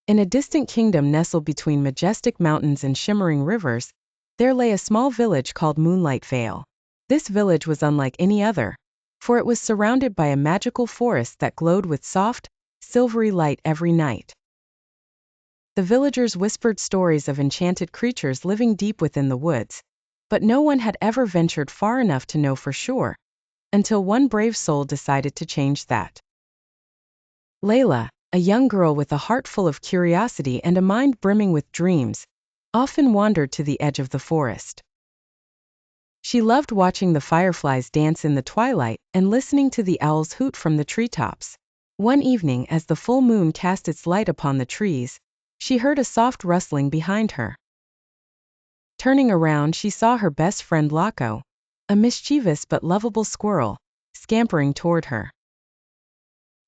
In a distant kingdom nestled between majestic mountains and shimmering rivers, there lay a small village called Moonlight Vale. This village was unlike any other, for it was surrounded by a magical forest that glowed with soft, silvery light every night. The villagers whispered stories of enchanted creatures living deep within the woods, but no one had ever ventured far enough to know for sure, until one brave soul decided to change that. Layla, a young girl with a heart full of curiosity and a mind brimming with dreams, often wandered to the edge of the forest. She loved watching the fireflies dance in the twilight and listening to the owls hoot from the treetops. One evening, as the full moon cast its light upon the trees, she heard a soft rustling behind her. Turning around, she saw her best friend Lako, a mischievous but lovable squirrel, scampering toward her.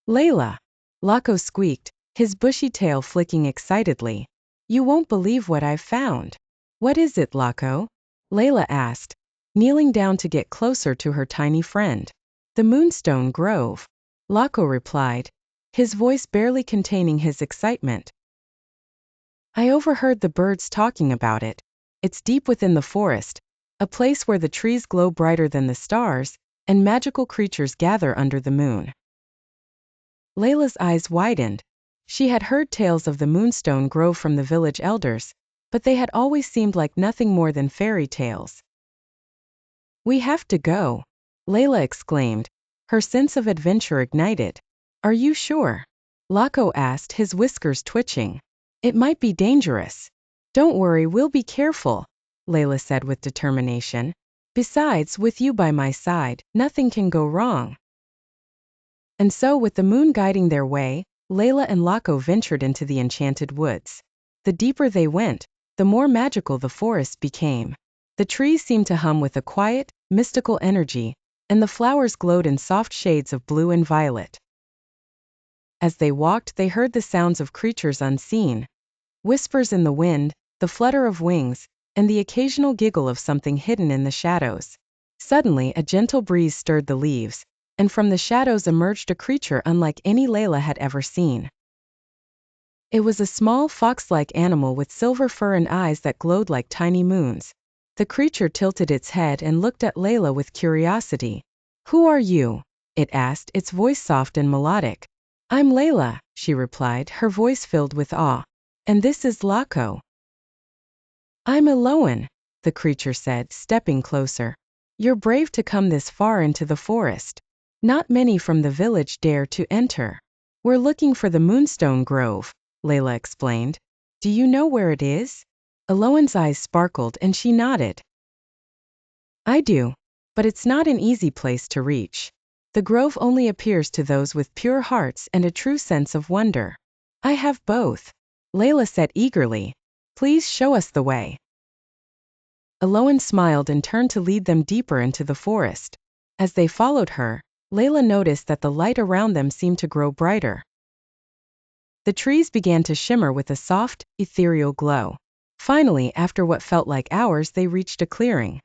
"Layla," Lako squeaked, his bushy tail flicking excitedly. "You won't believe what I've found." "What is it, Lako?" Layla asked, kneeling down to get closer to her tiny friend. "The Moonstone Grove," Lako replied, his voice barely containing his excitement. "I overheard the birds talking about it. It's deep within the forest, a place where the trees glow brighter than the stars, and magical creatures gather under the moon." Layla's eyes widened. She had heard tales of the Moonstone Grove from the village elders, but they had always seemed like nothing more than fairy tales. "We have to go," Layla exclaimed, her sense of adventure ignited. "Are you sure?" Lako asked, his whiskers twitching. "It might be dangerous." "Don't worry, we'll be careful," Layla said with determination. "Besides, with you by my side, nothing can go wrong." And so, with the moon guiding their way, Layla and Lako ventured into the enchanted woods. The deeper they went, the more magical the forest became. The trees seemed to hum with a quiet, mystical energy, and the flowers glowed in soft shades of blue and violet. As they walked, they heard the sounds of creatures unseen, whispers in the wind, the flutter of wings, and the occasional giggle of something hidden in the shadows. Suddenly, a gentle breeze stirred the leaves, and from the shadows emerged a creature unlike any Layla had ever seen. It was a small fox-like animal with silver fur and eyes that glowed like tiny moons. The creature tilted its head and looked at Layla with curiosity. "Who are you?" it asked, its voice soft and melodic. "I'm Layla," she replied, her voice filled with awe. "And this is Lako." "I'm alone," the creature said, stepping closer. "You're brave to come this far into the forest. Not many from the village dare to enter." "We're looking for the Moonstone Grove," Layla explained. "Do you know where it is?" Aloan's eyes sparkled and she nodded. "I do, but it's not an easy place to reach. The grove only appears to those with pure hearts and a true sense of wonder." "I have both," Layla said eagerly. "Please show us the way." Aloan smiled and turned to lead them deeper into the forest. As they followed her, Layla noticed that the light around them seemed to grow brighter. The trees began to shimmer with a soft, ethereal glow. Finally, after what felt like hours, they reached a clearing.